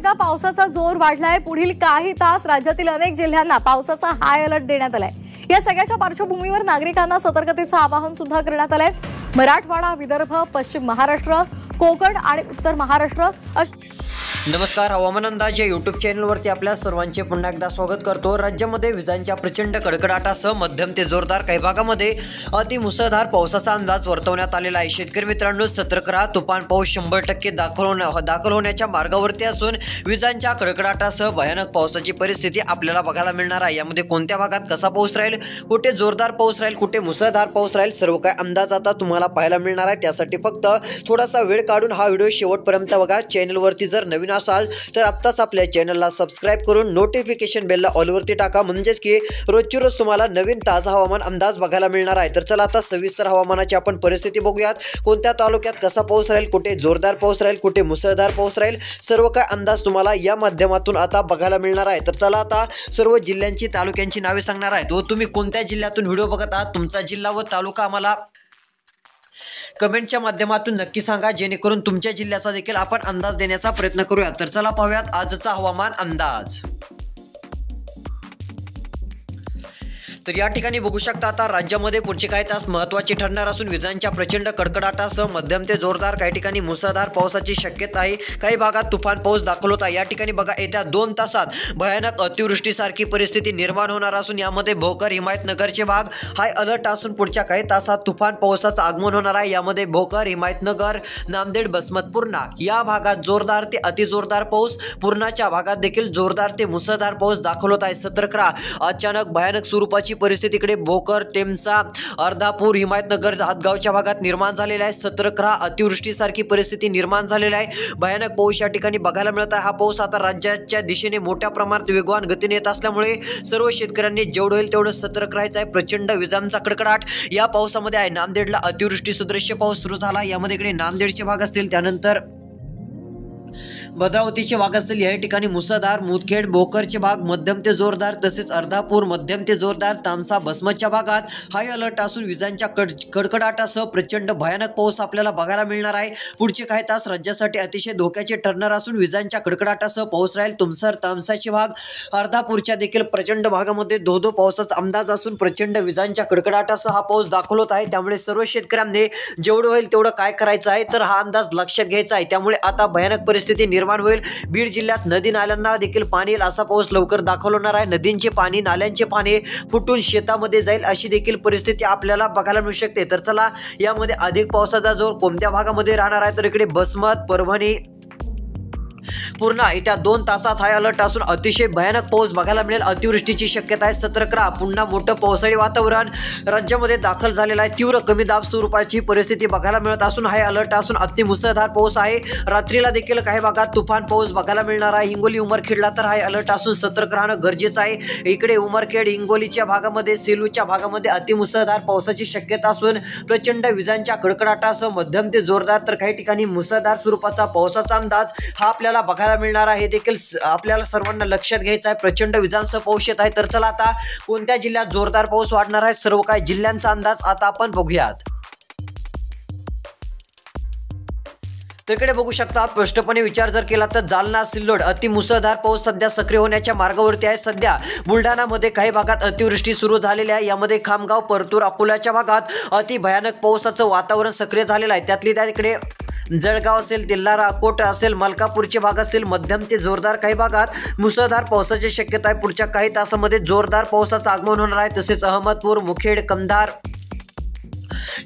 एकदा पावसाचा जोर वाढलाय। पुढील काही तास राज्यातील अनेक जिल्ह्यांना पावसाचा हाय अलर्ट देण्यात आलाय। या सगळ्याच्या पार्श्वभूमीवर नागरिकांना सतर्कतेचं आवाहन सुद्धा करण्यात आलंय। मराठवाडा, विदर्भ, पश्चिम महाराष्ट्र, कोकण आणि उत्तर महाराष्ट्र। नमस्कार, हवामान अंदाज या यूट्यूब चॅनलवरती आपल्या सर्वांचे पुन्हा एकदा स्वागत करतो। राज्यामध्ये विजांच्या प्रचंड कडकडाटासह मध्यम ते जोरदार काही भागामध्ये अतिमुसळधार पावसाचा अंदाज वर्तवण्यात आलेला आहे। शेतकरी मित्रांनो, सतर्क राहा। तुफान पाऊस 100% दाखल होण्याच्या मार्गावरती असून विजांच्या कडकडाटासह भयानक पावसाची परिस्थिती आपल्याला बघायला मिळणार आहे। यामध्ये कोणत्या भागात कसा पाऊस राहील, कुठे जोरदार पाऊस राहील, कुठे मुसळधार पाऊस राहील, सर्व काही अंदाज आता तुम्हाला पाहायला मिळणार आहे। त्यासाठी फक्त थोडासा वेळ काढून हा व्हिडिओ शेवटपर्यंत बघा। चॅनलवरती जर नवीन असाल तर आत्ताच आपल्या चॅनलला सबस्क्राइब करून नोटिफिकेशन बेलला ऑल वरती टाका, म्हणजेच की रोजची रोज तुम्हाला नवीन ताजा हवामान अंदाज बघायला मिळणार आहे। तर चला आता सविस्तर हवामानाची आपण परिस्थिती बघूयात। कोणत्या तालुक्यात कसा पाऊस राहील, कुठे जोरदार पाऊस राहील, कुठे मुसळधार पाऊस राहील, सर्व काय अंदाज तुम्हाला या माध्यमातून आता बघायला मिळणार आहे। तर चला आता सर्व जिल्ह्यांची, तालुक्यांची नावे सांगणार आहे। तो तुम्ही कोणत्या जिल्ह्यातून व्हिडिओ बघत आहात, तुमचा जिल्हा व तालुका आम्हाला कमेंटच्या माध्यमातून नक्की सांगा, जेणेकरून तुमच्या जिल्ह्याचा देखील आपण अंदाज देण्याचा प्रयत्न करूया। तर चला पाहूयात आजचा हवामान अंदाज। तर या ठिकाणी बघू शकता आता राज्यामध्ये पुढचे काही तास महत्त्वाचे ठरणार असून विजांच्या प्रचंड कडकडाटासह मध्यम ते जोरदार काही ठिकाणी मुसळधार पावसाची शक्यता आहे। काही भागात तुफान पाऊस दाखल होता। या ठिकाणी बघा, येत्या 2 तासात भयानक अतिवृष्टीसारखी परिस्थिती निर्माण होणार असून यामध्ये भोकर, हिमायतनगरचे भाग हाय अलर्ट असून पुढच्या काही तासात तुफान पावसाचं आगमन होणार आहे। यामध्ये भोकर, हिमायतनगर, नांदेड, बसमत, पूर्णा या भागात जोरदार ते अतिजोरदार पाऊस, पूर्णाच्या भागात देखील जोरदार ते मुसळधार पाऊस दाखल होत आहे। सतर्क राहा। अचानक भयानक स्वरूपाची परिस्थितीकडे भोकर, टेमसा, अर्धापूर, हिमायतनगर, हातगावच्या भागात निर्माण झालेला आहे। सतर्क राहा। अतिवृष्टीसारखी परिस्थिती निर्माण झालेली आहे। भयानक पाऊस या ठिकाणी बघायला मिळत आहे। हा पाऊस आता राज्याच्या दिशेने मोठ्या प्रमाणात वेगवान गतीने येत असल्यामुळे सर्व शेतकऱ्यांनी जेवढं होईल तेवढं सतर्क राहायचं आहे। प्रचंड विजांचा कडकडाट या पावसामध्ये आहे। नांदेडला अतिवृष्टी सदृश्य पाऊस सुरू झाला। यामध्ये इकडे नांदेडचे भाग असतील, त्यानंतर भद्रावतीचे भाग असतील, या ठिकाणी मुसळधार, मुदखेड, भोकरचे भाग मध्यम ते जोरदार, तसेच अर्धापूर मध्यम ते जोरदार, तामसा, बसमतच्या भागात हाय अलर्ट असून विजांच्या कडकडाटासह प्रचंड भयानक पाऊस आपल्याला बघायला मिळणार आहे। पुढचे काही तास राज्यासाठी अतिशय धोक्याचे ठरणार असून विजांच्या कडकडाटासह पाऊस राहील। तुमसर, तामसाचे भाग, अर्धापूरच्या देखील प्रचंड भागामध्ये धो पावसाचा अंदाज असून प्रचंड विजांच्या कडकडाटासह हा पाऊस दाखल होत आहे। त्यामुळे सर्व शेतकऱ्यांनी जेवढं होईल तेवढं काय करायचं आहे, तर हा अंदाज लक्षात घ्यायचा आहे। त्यामुळे आता भयानक परिस्थिती निर्माण होईल। बीड जिल्ह्यात नदी नाल्यांना देखील पाणी येईल असा पाऊस लवकर दाखल होणार आहे। नदींचे पाणी, नाल्यांचे पाणी फुटून शेतामध्ये जाईल अशी देखील परिस्थिती आपल्याला बघायला मिळू शकते। तर चला, यामध्ये अधिक पावसाचा जोर कोणत्या भागामध्ये राहणार आहे, तर इकडे बसमत, परभणी, पूर्णा येत्या 2 तासात हाय अलर्ट असून अतिशय भयानक पाऊस बघायला मिळेल। अतिवृष्टीची शक्यता आहे। सतर्क राहा। पुन्हा मोठं पावसाळी वातावरण राज्यामध्ये दाखल झालेलं आहे। तीव्र कमी दाब स्वरूपाची परिस्थिती बघायला मिळत असून हाय अलर्ट असून अतिमुसळधार पाऊस आहे। रात्रीला देखील काही भागात तुफान पाऊस बघायला मिळणार आहे। हिंगोली, उमरखेडला तर हाय अलर्ट असून सतर्क राहणं गरजेचं आहे। इकडे उमरखेड, हिंगोलीच्या भागामध्ये, सेलूच्या भागामध्ये अतिमुसळधार पावसाची शक्यता असून प्रचंड विजांच्या कडकडाटासह मध्यम ते जोरदार तर काही ठिकाणी मुसळधार स्वरूपाचा पावसाचा अंदाज हा आपल्याला बघायला मिळणार आहे। देखील आपल्याला सर्वांना लक्षात घ्यायचं आहे। प्रचंड विजांसह पाऊस येत आहे। तर चला आता कोणत्या जिल्ह्यात जोरदार पाऊस वाढणार आहे, सर्व काही जिल्ह्यांचा अंदाज आता आपण बघूयात। तिकडे बघू शकता, स्पष्टपणे विचार जर केला तर जालना, सिल्लोड अतिमुसळधार पाऊस सध्या सक्रिय होण्याच्या मार्गावरती आहे। सध्या बुलढाणामध्ये काही भागात अतिवृष्टी सुरू झालेली आहे। यामध्ये खामगाव, परतूर, अकोल्याच्या भागात अति भयानक पावसाचं वातावरण सक्रिय झालेलं आहे। त्यातली त्या इकडे जळगाव असेल, तेल्हारा, अकोट असेल, मलकापूरचे भाग असतील, मध्यम ते जोरदार काही भागात मुसळधार पावसाची शक्यता आहे। पुढच्या काही तासामध्ये जोरदार पावसाचं आगमन होणार आहे। तसेच अहमदपूर, मुखेड, कंधार,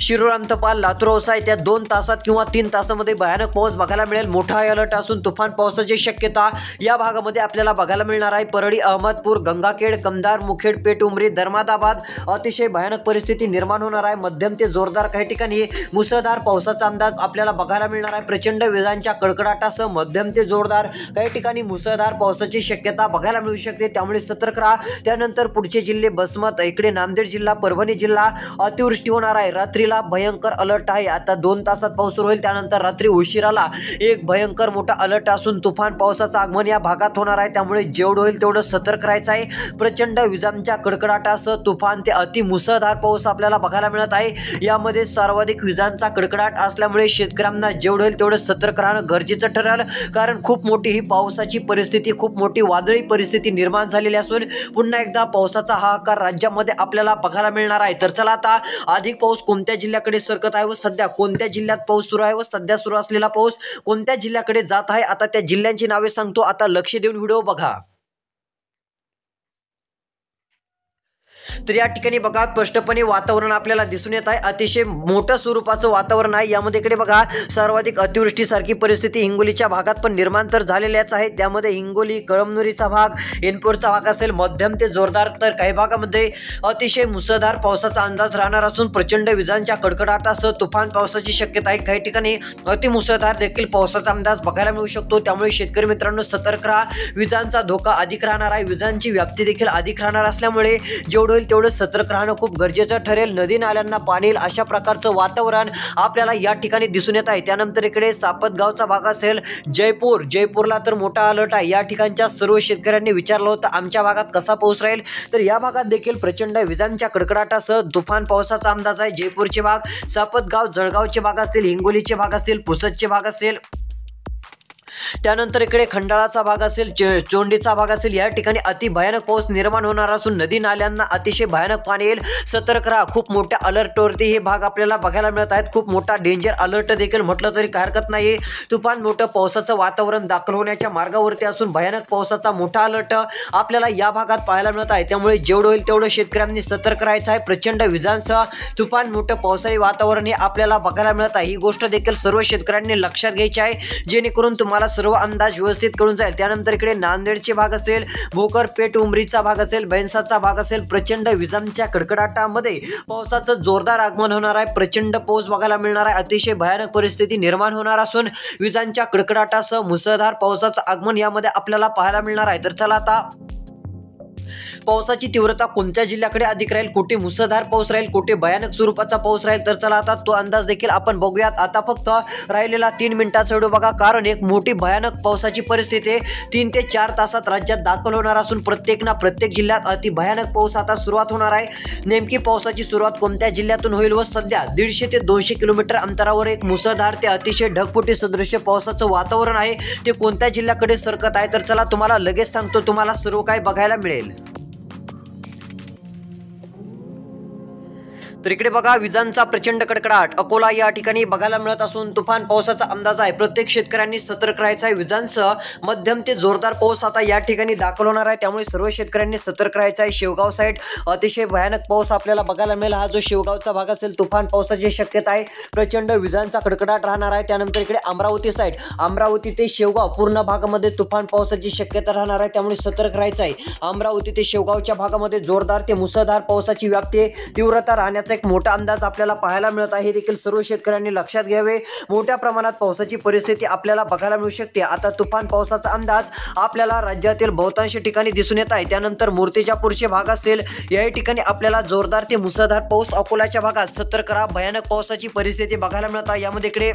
शिरूर, अंतपाल, लातूर, औसा येत्या 2 तासात किंवा 3 तासामध्ये भयानक पाऊस बघायला मिळेल। मोठा अलर्ट असून तुफान पावसाची शक्यता या भागामध्ये आपल्याला बघायला मिळणार आहे। परळी, अहमदपूर, गंगाखेड, कंधार, मुखेड, पेठ, उमरी, धर्मादाबाद अतिशय भयानक परिस्थिती निर्माण होणार आहे। मध्यम ते जोरदार काही ठिकाणी मुसळधार पावसाचा अंदाज आपल्याला बघायला मिळणार आहे। प्रचंड विजांच्या कडकडाटासह मध्यम ते जोरदार काही ठिकाणी मुसळधार पावसाची शक्यता बघायला मिळू शकते। त्यामुळे सतर्क राहा। त्यानंतर पुढचे जिल्हे बसमत, इकडे नांदेड जिल्हा, परभणी जिल्हा अतिवृष्टी होणार आहे। रात्रीला भयंकर अलर्ट आहे. आता 2 तासात पाऊस सुरू होईल, त्यानंतर रात्री उशिराला एक भयंकर मोठा अलर्ट असून तुफान पावसाचं आगमन या भागात होणार आहे. त्यामुळे जेवढं होईल तेवढं सतर्क राहायचं आहे. प्रचंड विजांच्या कडकडाटासह तुफान ते अति मुसळधार पाऊस आपल्याला बघायला मिळत आहे. यामध्ये सर्वाधिक विजांचा कडकडाट असल्यामुळे शेतकऱ्यांना जेवढं होईल तेवढं सतर्क राहणं गरजेचं ठरेल, कारण खूप मोठी ही पावसाची परिस्थिती, खूप मोठी वादळी परिस्थिती निर्माण झालेली असून पुन्हा एकदा पावसाचा हाहाकार राज्यामध्ये आपल्याला बघायला मिळणार आहे. तर चला आता अधिक पाऊस कोणत्या जिल्ह्याकडे सरकत आहे व सध्या कोणत्या जिल्ह्यात पाऊस सुरू आहे व सध्या सुरू असलेला पाऊस कोणत्या जिल्ह्याकडे जात आहे, आता त्या जिल्ह्यांची नावे सांगतो. आता लक्ष देऊन व्हिडिओ बघा. तर या ठिकाणी बघा स्पष्टपणे वातावरण आपल्याला दिसून येत आहे. अतिशय मोठं स्वरूपाचं वातावरण आहे. यामध्ये इकडे बघा सर्वाधिक अतिवृष्टीसारखी परिस्थिती हिंगोलीच्या भागात पण निर्माण तर झालेल्याच आहे. त्यामध्ये हिंगोली, कळमनुरीचा भाग, एनपूरचा भाग असेल मध्यम ते जोरदार, तर काही भागामध्ये अतिशय मुसळधार पावसाचा अंदाज राहणार असून प्रचंड विजांच्या कडकडाटासह तुफान पावसाची शक्यता आहे. काही ठिकाणी अतिमुसळधार देखील पावसाचा अंदाज बघायला मिळू शकतो. त्यामुळे शेतकरी मित्रांनो सतर्क राहा. विजांचा धोका अधिक राहणार आहे. विजांची व्याप्ती देखील अधिक राहणार असल्यामुळे जेवढं होईल तेवढं सतर्क राहणं खूप गरजेचं ठरेल. नदी नाल्यांना पाणी येईल अशा प्रकारचं वातावरण आपल्याला या ठिकाणी दिसून येत आहे. त्यानंतर इकडे सापतगावचा भाग असेल, जयपूरला तर मोठा अलर्ट आहे. या ठिकाणच्या सर्व शेतकऱ्यांनी विचारलं होतं आमच्या भागात कसा पाऊस राहील, तर या भागात देखील प्रचंड विजांच्या कडकडाटासह तुफान पावसाचा अंदाज आहे. जयपूरचे भाग, सापतगाव, जळगावचे भाग असतील, हिंगोलीचे भाग असतील, पुसदचे भाग असेल, त्यानंतर इकडे खंडाळाचा भाग असेल, चोंडीचा भाग असेल, या ठिकाणी अति भयानक पाऊस निर्माण होणार असून नदी नाल्यांना अतिशय भयानक पाणी येईल. सतर्क राहा. खूप मोठ्या अलर्टवरती हे भाग आपल्याला बघायला मिळत आहेत. खूप मोठा डेंजर अलर्ट देखील म्हटलं तरी काही हरकत नाही. तुफान मोठं पावसाचं वातावरण दाखल होण्याच्या मार्गावरती असून भयानक पावसाचा मोठा अलर्ट आपल्याला या भागात पाहायला मिळत आहे. त्यामुळे जेवढं होईल तेवढं शेतकऱ्यांनी सतर्क राहायचं आहे. प्रचंड विजांसह तुफान मोठं पावसाळी वातावरण हे आपल्याला बघायला मिळत आहे. ही गोष्ट देखील सर्व शेतकऱ्यांनी लक्षात घ्यायची आहे, जेणेकरून तुम्हाला सर्व अंदाज व्यवस्थित करून जाईल. त्यानंतर इकडे नांदेडचे भाग असेल, भोकरपेठ, उमरीचा भाग असेल, भैंसाचा भाग असेल, प्रचंड विजांच्या कडकडाटामध्ये पावसाचं जोरदार आगमन होणार आहे. प्रचंड पाऊस बघायला मिळणार आहे. अतिशय भयानक परिस्थिती निर्माण होणार असून विजांच्या कडकडाटासह मुसळधार पावसाचं आगमन यामध्ये आपल्याला पाहायला मिळणार आहे. तर चला आता पावसाची तीव्रता कोणत्या जिल्ह्याकडे अधिक राहील, कुठे मुसळधार पाऊस राहील, कुठे भयानक स्वरूपाचा पाऊस राहील, तर चला आता तो अंदाज देखील आपण बघूयात. आता फक्त राहिलेला 3 मिनिटाचा व्हिडिओ बघा, कारण एक मोठी भयानक पावसाची परिस्थिती 3 ते 4 तासात राज्यात दाखल होणार असून प्रत्येक जिल्ह्यात अति भयानक पाऊस आता सुरुवात होणार आहे. नेमकी पावसाची सुरुवात कोणत्या जिल्ह्यातून होईल व सध्या 150 ते 200 किलोमीटर अंतरावर एक मुसळधार ते अतिशय ढगफुटी सदृश्य पावसाचं वातावरण आहे, ते कोणत्या जिल्ह्याकडे सरकत आहे, तर चला तुम्हाला लगेच सांगतो. तुम्हाला सर्व काही बघायला मिळेल. तर इकडे बघा विजांचा प्रचंड कडकडाट अकोला या ठिकाणी बघायला मिळत असून तुफान पावसाचा अंदाज आहे. प्रत्येक शेतकऱ्यांनी सतर्क राहायचं आहे. विजांसह मध्यम ते जोरदार पाऊस आता या ठिकाणी दाखल होणार आहे, त्यामुळे सर्व शेतकऱ्यांनी सतर्क राहायचं आहे. शेवगाव साईड अतिशय भयानक पाऊस आपल्याला बघायला मिळेल. हा जो शेवगावचा भाग असेल तुफान पावसाची शक्यता आहे. प्रचंड विजांचा कडकडाट राहणार आहे. त्यानंतर इकडे अमरावती साईड, अमरावती ते शेवगाव पूर्ण भागामध्ये तुफान पावसाची शक्यता राहणार आहे, त्यामुळे सतर्क राहायचं आहे. अमरावती ते शेवगावच्या भागामध्ये जोरदार ते मुसळधार पावसाची व्याप्ती तीव्रता राहण्याचा एक मोठा अंदाज आपल्याला पाहायला मिळत आहे. देखील सर्व शेतकऱ्यांनी लक्षात घ्यावे. मोठ्या प्रमाणात पावसाची परिस्थिती आपल्याला बघायला मिळू शकते. आता तुफान पावसाचा अंदाज आपल्याला राज्यातील बहुतांश ठिकाणी दिसून येत आहे. त्यानंतर मूर्तिजापूरचे भाग असतील, या ठिकाणी आपल्याला जोरदार ते मुसळधार पाऊस, अकोल्याच्या भागात सतर्क राहा. भयानक पावसाची परिस्थिती बघायला मिळत आहे. यामध्ये इकडे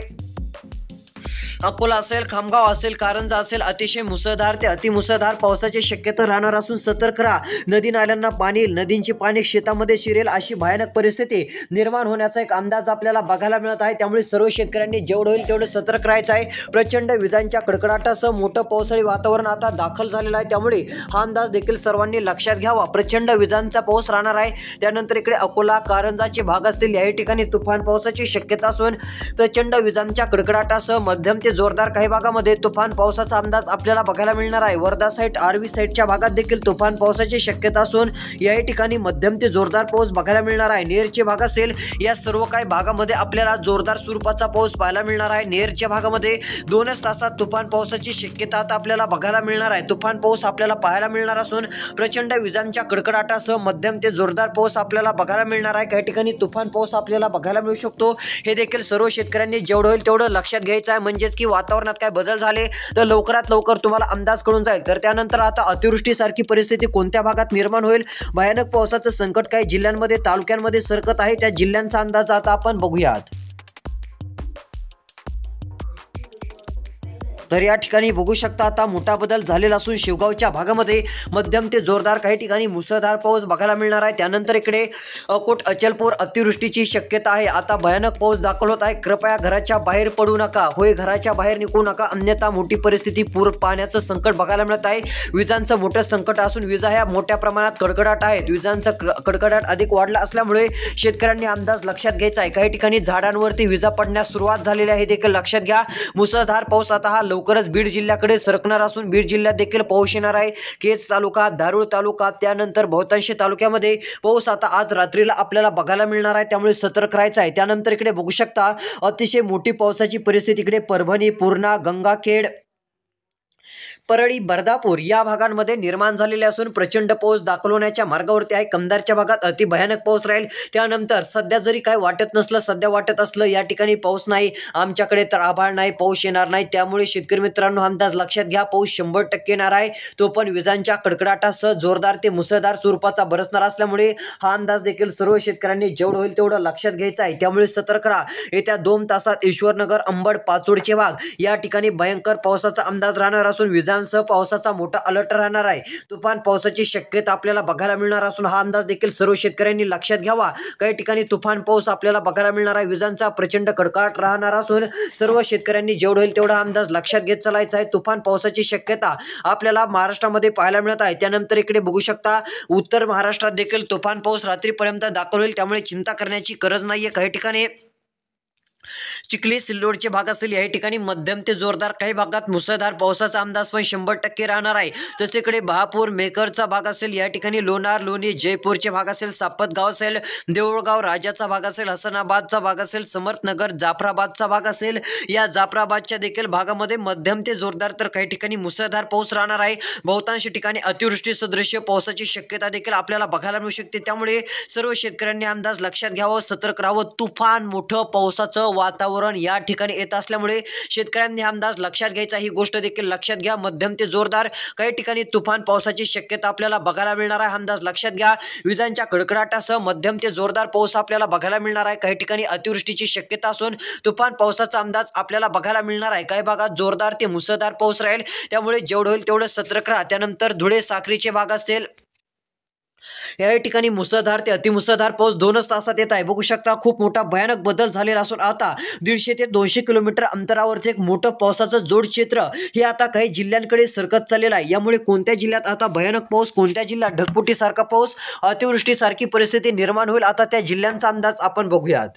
अकोला असेल, खामगाव असेल, कारंजा असेल, अतिशय मुसळधार ते अतिमुसळधार पावसाची शक्यता राहणार असून सतर्क राहा. नदी नाल्यांना पाणी येईल, नदींची पाणी शेतामध्ये शिरेल अशी भयानक परिस्थिती निर्माण होण्याचा एक अंदाज आपल्याला बघायला मिळत आहे. त्यामुळे सर्व शेतकऱ्यांनी जेवढं होईल तेवढं सतर्क राहायचं आहे. प्रचंड विजांच्या कडकडाटासह मोठं पावसाळी वातावरण आता दाखल झालेलं आहे, त्यामुळे हा अंदाज देखील सर्वांनी लक्षात घ्यावा. प्रचंड विजांचा पाऊस राहणार आहे. त्यानंतर इकडे अकोला, कारंजाचे भाग असतील, याही ठिकाणी तुफान पावसाची शक्यता असून प्रचंड विजांच्या कडकडाटासह मध्यम ते जोरदार काही भागामध्ये तुफान पावसाचा अंदाज आपल्याला बघायला मिळणार आहे. वर्धा साईड, आर्वी साईडच्या भागात देखील तुफान पावसाची शक्यता असून याही ठिकाणी मध्यम ते जोरदार पाऊस बघायला मिळणार आहे. नेरचे भाग असेल, या सर्व काही भागामध्ये आपल्याला जोरदार स्वरूपाचा पाऊस पाहायला मिळणार आहे. नेरच्या भागामध्ये 2च तासात तुफान पावसाची शक्यता आता आपल्याला बघायला मिळणार आहे. तुफान पाऊस आपल्याला पाहायला मिळणार असून प्रचंड विजांच्या कडकडाटासह मध्यम ते जोरदार पाऊस आपल्याला बघायला मिळणार आहे. काही ठिकाणी तुफान पाऊस आपल्याला बघायला मिळू शकतो. हे देखील सर्व शेतकऱ्यांनी जेवढं होईल तेवढं लक्षात घ्यायचं आहे. म्हणजेच की वातावरणात काय बदल झाले तर लवकरात लवकर तुम्हाला अंदाज कळून जाईल। तर त्यानंतर आता अतिवृष्टीसारखी परिस्थिती कोणत्या भागात निर्माण होईल, भयानक पावसाचं संकट काही जिल्ह्यांमध्ये तालुक्यांमध्ये सरकत आहे, त्या जिल्ह्यांचा अंदाज आता आपण बघूयात। तर या ठिकाणी बघू शकता आता मोठा बदल झालेला असून शेवगावच्या भागामध्ये मध्यम ते जोरदार काही ठिकाणी मुसळधार पाऊस बघायला मिळणार आहे। त्यानंतर इकडे अकोट अचलपूर अतिवृष्टीची शक्यता आहे। आता भयानक पाऊस दाखल होत आहे, कृपया घराच्या बाहेर पडू नका, होय घराच्या बाहेर निघू नका, अन्यथा मोठी परिस्थिती पूर पाण्याचं संकट बघायला मिळत आहे। विजांचं मोठं संकट असून विजा ह्या मोठ्या प्रमाणात कडकडाट आहेत, विजांचा कडकडाट अधिक वाढला असल्यामुळे शेतकऱ्यांनी अंदाज लक्षात घ्यायचा आहे। काही ठिकाणी झाडांवरती विजा पडण्यास सुरुवात झालेली आहे, देखील लक्षात घ्या। मुसळधार पाऊस आता हा लवकरच बीड जिल्ह्याकडे सरकणार असून बीड जिल्ह्यात देखील पाऊस येणार आहे। केज तालुका, धारूर तालुका, त्यानंतर बहुतांश तालुक्यामध्ये पाऊस आता आज रात्रीला आपल्याला बघायला मिळणार आहे, त्यामुळे सतर्क राहायचं आहे। त्यानंतर इकडे बघू शकता अतिशय मोठी पावसाची परिस्थिती इकडे परभणी, पूर्णा, गंगाखेड, परळी, बर्दापूर या भागांमध्ये निर्माण झालेले असून प्रचंड पाऊस दाखल होण्याच्या मार्गावरती आहे। कंधारच्या भागात अति भयानक पाऊस राहील। त्यानंतर सध्या जरी काय वाटत नसलं, सध्या वाटत असलं या ठिकाणी पाऊस नाही, आमच्याकडे तर आभाळ नाही, पाऊस येणार नाही, त्यामुळे शेतकरी मित्रांनो अंदाज लक्षात घ्या, पाऊस 100% येणार आहे। तो पण विजांच्या कडकडाटासह जोरदार ते मुसळधार स्वरूपाचा बरसणार असल्यामुळे हा अंदाज देखील सर्व शेतकऱ्यांनी जेवढं होईल तेवढं लक्षात घ्यायचा आहे, त्यामुळे सतर्क राहा। येत्या 2 तासात ईश्वरनगर, अंबड, पाचोडचे भाग या ठिकाणी भयंकर पावसाचा अंदाज राहणार असून विजांसह पावसाचा मोठा अलर्ट राहणार आहे। तुफान पावसाची शक्यता आपल्याला बघायला मिळणार असून हा अंदाज देखील सर्व शेतकऱ्यांनी लक्षात घ्यावा। काही ठिकाणी तुफान पाऊस आपल्याला बघायला मिळणार आहे, विजांचा प्रचंड कडकडाट राहणार असून सर्व शेतकऱ्यांनी जेवढं होईल तेवढा अंदाज लक्षात घेत चालायचा आहे। तुफान पावसाची शक्यता आपल्याला महाराष्ट्रामध्ये पाहायला मिळत आहे। त्यानंतर इकडे बघू शकता उत्तर महाराष्ट्रात देखील तुफान पाऊस रात्रीपर्यंत दाखल होईल, त्यामुळे चिंता करण्याची गरज नाहीये। काही ठिकाणी चिखली, सिल्लोडचे भाग असतील या ठिकाणी मध्यम ते जोरदार, काही भागात मुसळधार पावसाचा अंदाज पण 100% राहणार आहे। तसे इकडे बहापूर, मेकरचा भाग असेल या ठिकाणी, लोणार, लोणी, जयपूरचे भाग असेल, सापतगाव असेल, देऊळगाव, राजाचा भाग असेल, हसनाबादचा भाग असेल, समर्थनगर, जाफराबादचा भाग असेल, या जाफराबादच्या देखील भागामध्ये मध्यम ते जोरदार तर काही ठिकाणी मुसळधार पाऊस राहणार आहे। बहुतांश ठिकाणी अतिवृष्टी सदृश्य पावसाची शक्यता देखील आपल्याला बघायला मिळू शकते, त्यामुळे सर्व शेतकऱ्यांनी अंदाज लक्षात घ्यावं, सतर्क राहावं। तुफान मोठं पावसाचं वातावरण या ठिकाणी येत असल्यामुळे शेतकऱ्यांनी अंदाज लक्षात घ्यायचा, ही गोष्ट देखील लक्षात घ्या। मध्यम ते जोरदार काही ठिकाणी तुफान पावसाची शक्यता आपल्याला बघायला मिळणार आहे, अंदाज लक्षात घ्या। विजांच्या कडकडाटासह मध्यम ते जोरदार पाऊस आपल्याला बघायला मिळणार आहे। काही ठिकाणी अतिवृष्टीची शक्यता असून तुफान पावसाचा अंदाज आपल्याला बघायला मिळणार आहे। काही भागात जोरदार ते मुसळधार पाऊस राहील, त्यामुळे जेवढं होईल तेवढं सतर्क राहा। त्यानंतर धुळे, साक्रीचे भाग असेल या ठिकाणी मुसळधार ते अतिमुसळधार पाऊस 2च तासात येत आहे। बघू शकता खूप मोठा भयानक बदल झालेला असून आता 150 ते 200 किलोमीटर अंतरावरचे एक मोठं पावसाचं जोड क्षेत्र हे आता काही जिल्ह्यांकडे सरकत चाललेलं आहे। यामुळे कोणत्या जिल्ह्यात आता भयानक पाऊस, कोणत्या जिल्ह्यात ढगफुटीसारखा पाऊस, अतिवृष्टीसारखी परिस्थिती निर्माण होईल, आता त्या जिल्ह्यांचा अंदाज आपण बघूयात।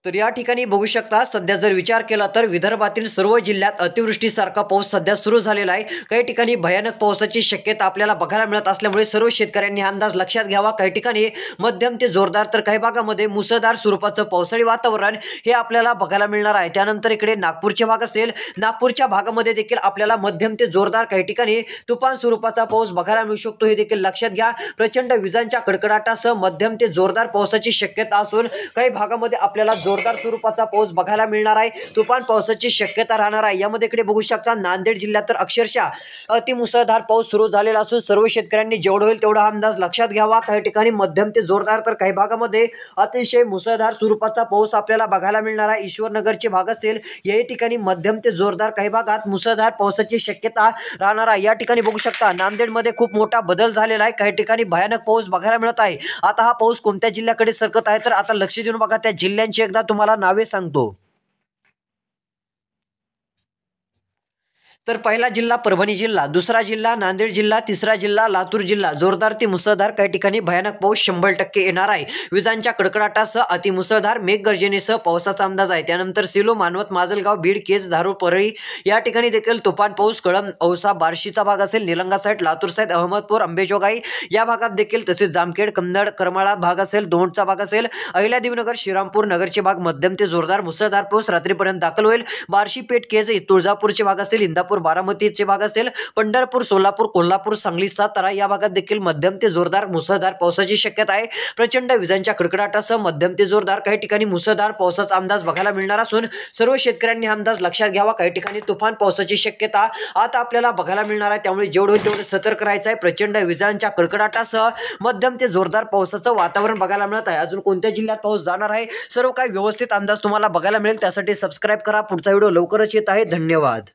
तर या ठिकाणी बघू शकता सध्या जर विचार केला तर विदर्भातील सर्व जिल्ह्यात अतिवृष्टीसारखा पाऊस सध्या सुरू झालेला आहे। काही ठिकाणी भयानक पावसाची शक्यता आपल्याला बघायला मिळत असल्यामुळे सर्व शेतकऱ्यांनी अंदाज लक्षात घ्यावा। काही ठिकाणी मध्यम ते जोरदार तर काही भागामध्ये मुसळधार स्वरूपाचं पावसाळी वातावरण हे आपल्याला बघायला मिळणार आहे। त्यानंतर इकडे नागपूरचे भाग असेल, नागपूरच्या भागामध्ये देखील आपल्याला मध्यम ते जोरदार काही ठिकाणी तुफान स्वरूपाचा पाऊस बघायला मिळू शकतो, हे देखील लक्षात घ्या। प्रचंड विजांच्या कडकडाटासह मध्यम ते जोरदार पावसाची शक्यता असून काही भागामध्ये आपल्याला जोरदार स्वरूपाचा पाऊस बघायला मिळणार आहे, तुफान पावसाची शक्यता राहणार आहे। यामध्ये इकडे बघू शकता नांदेड जिल्ह्यात तर अक्षरशः अतिमुसळधार पाऊस सुरू झालेला असून सर्व शेतकऱ्यांनी जेवढं होईल तेवढा अंदाज लक्षात घ्यावा। काही ठिकाणी मध्यम ते जोरदार तर काही भागामध्ये अतिशय मुसळधार स्वरूपाचा पाऊस आपल्याला बघायला मिळणार आहे। ईश्वरनगरचे भाग असेल या ठिकाणी मध्यम ते जोरदार, काही भागात मुसळधार पावसाची शक्यता राहणार आहे। या ठिकाणी बघू शकता नांदेडमध्ये खूप मोठा बदल झालेला आहे, काही ठिकाणी भयानक पाऊस बघायला मिळत आहे। आता हा पाऊस कोणत्या जिल्ह्याकडे सरकत आहे तर आता लक्ष देऊन बघा, त्या जिल्ह्यांची एकदा तुम्हाला नावे सांगतो। तर पहिला जिल्हा परभणी जिल्हा, दुसरा जिल्हा नांदेड जिल्हा, तिसरा जिल्हा लातूर जिल्हा। जोरदार ते मुसळधार काही ठिकाणी भयानक पाऊस 100% येणार आहे। विजांच्या कडकडाटासह अतिमुसळधार मेघगर्जनेसह पावसाचा अंदाज आहे। त्यानंतर सेलू, मानवत, माजलगाव, बीड, केज, धारूर, परळी या ठिकाणी देखील तुफान पाऊस, कळंब, औसा, बार्शीचा भाग असेल, निलंगा साईड, लातूर साईड, अहमदपूर, अंबेजोगाई या भागात देखील, तसेच जामखेड, कन्नड, करमाळा भाग असेल, दोंडचा भाग असेल, अहिल्यादेवीनगर, श्रीरामपूर नगरचे भाग मध्यम ते जोरदार मुसळधार पाऊस रात्रीपर्यंत दाखल होईल। बार्शी, पेठ, केज, तुळजापूरचे भाग असतील, इंदापूर इंदापूर बारामतीचे भाग असेल, पंढरपूर, सोलापूर, कोल्हापूर, सांगली, सातारा या भागात देखील मध्यम ते जोरदार मुसळधार पावसाची शक्यता आहे. प्रचंड विजांच्या कडकडाटासह मध्यम ते जोरदार काही ठिकाणी मुसळधार पावसाचा अंदाज बघायला मिळणार असून सर्व शेतकऱ्यांनी हा अंदाज लक्षात घ्यावा. काही ठिकाणी तुफान पावसाची शक्यता आता आपल्याला बघायला मिळणार आहे, त्यामुळे जेवढं होईल तेवढं सतर्क राहायचं आहे. प्रचंड विजांच्या कडकडाटासह मध्यम ते जोरदार पावसाचं वातावरण बघायला मिळत आहे. अजून कोणत्या जिल्ह्यात पाऊस जाणार आहे सर्व काही व्यवस्थित अंदाज तुम्हाला बघायला मिळेल. त्यासाठी सबस्क्राईब करा. पुढचा व्हिडिओ लवकरच येत आहे. धन्यवाद.